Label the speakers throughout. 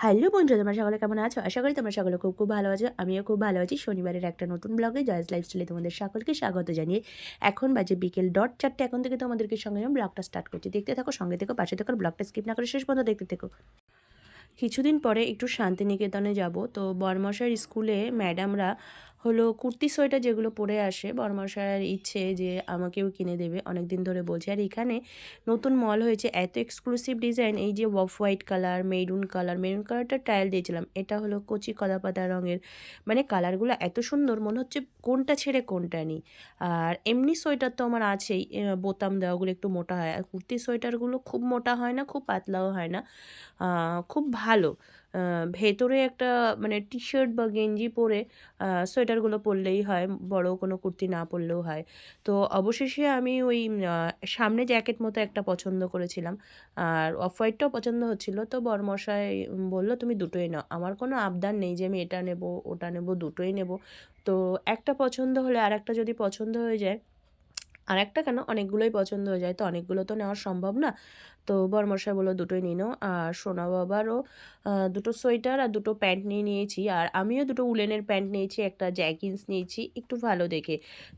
Speaker 1: Hello বন্ধুরা, তোমরা সকলে কেমন আছো? আশা করি তোমরা সকলে খুব খুব ভালো আছো। আমিও খুব ভালো আছি। শনিবারের একটা নতুন ব্লগে জয়েস লাইফস্টাইলে তোমাদের সকলকে স্বাগত জানিয়ে এখন বাজে বিকেল 4:30। এখন থেকে তোমাদেরকে সঙ্গে আমি ব্লগটা স্টার্ট করছি। দেখতে থাকো, সঙ্গে থেকো, পাশে থেকো, ব্লগটা স্কিপ না করে শেষ পর্যন্ত দেখতে থেকো। কিছুদিন পরে একটু শান্তিনিকেতনে যাব। তো বরমশাইয়ের স্কুলে ম্যাডামরা হলো কুর্তি সোয়েটার যেগুলো পরে আসে, বরমশাইয়ের ইচ্ছে যে আমাকেও কিনে দেবে, অনেক দিন ধরে বলছে। আর এখানে নতুন মল হয়েছে, এত এক্সক্লুসিভ ডিজাইন, এই যে অফ হোয়াইট কালার, মেরুন কালারটা ট্রায়াল দিয়েছিলাম। এটা হলো কচি কলাপাতা রঙের, মানে কালারগুলো এত সুন্দর, মনে হচ্ছে কোনটা ছেড়ে কোনটা নিই। আর এমনি সোয়েটার তো আমার আছেই, বোতাম দেওয়াগুলো একটু মোটা হয়, আর কুর্তি সোয়েটারগুলো খুব মোটা হয় না, খুব পাতলাও হয় না, খুব ভালো। ভেতরে একটা মানে টি শার্ট বা গেঞ্জি পরে সোয়েটারগুলো পরলেই হয়, বড় কোনো কুর্তি না পরলেও হয়। তো অবশেষে আমি ওই সামনে জ্যাকেট মতো একটা পছন্দ করেছিলাম, আর অফ হোয়াইটটাও পছন্দ হচ্ছিল। তো বরমশাই বললো তুমি দুটোই নাও। আমার কোনো আবদার নেই যে আমি এটা নেব ওটা নেব, দুটোই নেব। তো একটা পছন্দ হলে আর একটা যদি পছন্দ হয়ে যায়, আরেকটা কেন, অনেকগুলোই পছন্দ হয়ে যায়, তো অনেকগুলো তো নেওয়া সম্ভব না। তো বরমশাই বললো দুটোই নিয়ে নাও। আর সোনা বাবারও দুটো সোয়েটার আর দুটো প্যান্ট নিয়ে নিয়েছি, আর আমিও দুটো উলেনের প্যান্ট নিয়েছি, একটা জ্যাগিন্স নিয়েছি একটু ভালো দেখে।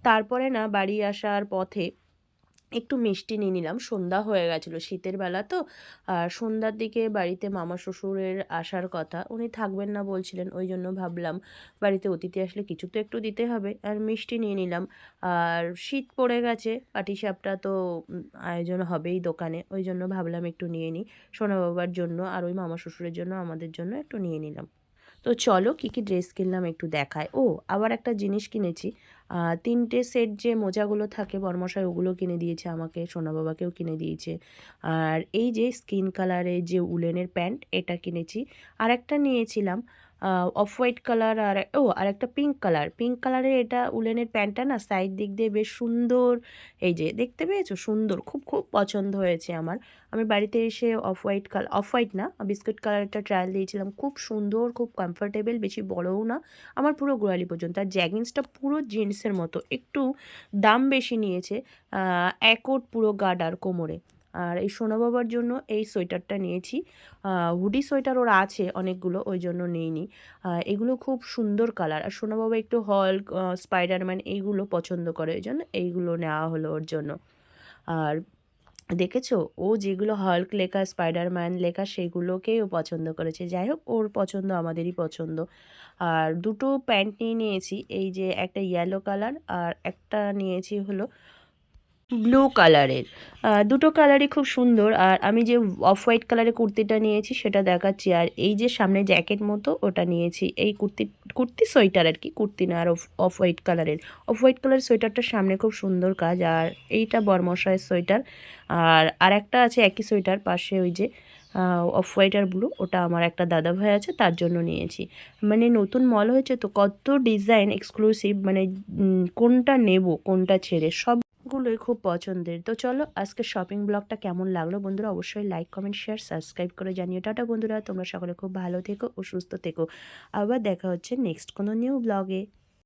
Speaker 1: তারপরে না বাড়ি আসার পথে একটু মিষ্টি নিয়ে নিলাম, সন্ধ্যা হয়ে গেছিলো, শীতের বেলা তো। আর সন্ধ্যার দিকে বাড়িতে মামা শ্বশুরের আসার কথা, উনি থাকবেন না বলছিলেন, ওই জন্য ভাবলাম বাড়িতে অতিথি আসলে কিছু তো একটু দিতে হবে, আর মিষ্টি নিয়ে নিলাম। আর শীত পড়ে গেছে, পাটিসাপটা তো আয়োজন হবেই দোকানে, ওই জন্য ভাবলাম একটু নিয়ে নিই সোনা বাবার জন্য, আর ওই মামা শ্বশুরের জন্য, আমাদের জন্য একটু নিয়ে নিলাম। তো চলো কী কী ড্রেস কিনলাম একটু দেখায়। ও, আবার একটা জিনিস কিনেছি, 3টে সেট যে মোজাগুলো থাকে বরমশাই, ওগুলো কিনে দিয়েছে আমাকে, সোনা বাবাকেও কিনে দিয়েছে। আর এই যে স্কিন কালারের যে উলেনের প্যান্ট, এটা কিনেছি। আর একটা নিয়েছিলাম অফ হোয়াইট কালার, আর একটা পিঙ্ক কালারের, এটা উলেনের প্যান্টটা না সাইড দিক দিয়ে বেশ সুন্দর, এই যে দেখতে পেয়েছো, সুন্দর, খুব খুব পছন্দ হয়েছে আমার। আমি বাড়িতে এসে অফ হোয়াইট না, বিস্কুট কালারটা ট্রায়াল দিয়েছিলাম, খুব সুন্দর, খুব কমফোর্টেবল, বেশি বড়ও না, আমার পুরো গোড়ালি পর্যন্ত। আর জ্যাগিন্সটা পুরো জিন্সের মতো, একটু দাম বেশি নিয়েছে, একট পুরো গার্ডার কোমরে। আর এই সোনা বাবার জন্য এই সোয়েটারটা নিয়েছি, হুডি সোয়েটার ওর আছে অনেকগুলো, ওই জন্য নিইনি। এগুলো খুব সুন্দর কালার, আর সোনা বাবা একটু হল্ক, স্পাইডারম্যান এইগুলো পছন্দ করে, ওই জন্য এইগুলো নেওয়া হলো ওর জন্য। আর দেখেছো, ও যেগুলো হাল্ক লেখা, স্পাইডারম্যান লেখা, সেগুলোকেই ও পছন্দ করেছে। যাই হোক, ওর পছন্দ আমাদেরই পছন্দ। আর দুটো প্যান্ট নিয়ে নিয়েছি, এই যে একটা ইয়েলো কালার, আর একটা নিয়েছি হলো ব্লু কালারের। দুটো কালারই খুব সুন্দর। আর আমি যে অফ হোয়াইট কালারের কুর্তিটা নিয়েছি সেটা দেখাচ্ছি, আর এই যে সামনে জ্যাকেট মতো ওটা নিয়েছি, এই কুর্তি সোয়েটার আর কি, কুর্তি না, আর অফ হোয়াইট কালারের। অফ হোয়াইট কালারের সোয়েটারটার সামনে খুব সুন্দর কাজ, আর এইটা বরমশাইয়ের সোয়েটার। আর একটা আছে একই সোয়েটার পাশে, ওই যে অফ হোয়াইট আর ব্লু, ওটা আমার একটা দাদা ভাই আছে, তার জন্য নিয়েছি। মানে নতুন মল হয়েছে তো, কত ডিজাইন এক্সক্লুসিভ, মানে কোনটা নেব কোনটা ছেড়ে, সবগুলোই খুব পছন্দের। তো চলো আজকে শপিং ব্লগটা কেমন লাগলো বন্ধুরা, অবশ্যই লাইক কমেন্ট শেয়ার সাবস্ক্রাইব করে জানিও। টাটা বন্ধুরা, তোমরা সকলে খুব ভালো থেকো ও সুস্থ থেকো। আবার দেখা হচ্ছে নেক্সট কোনো নিউ ব্লগে।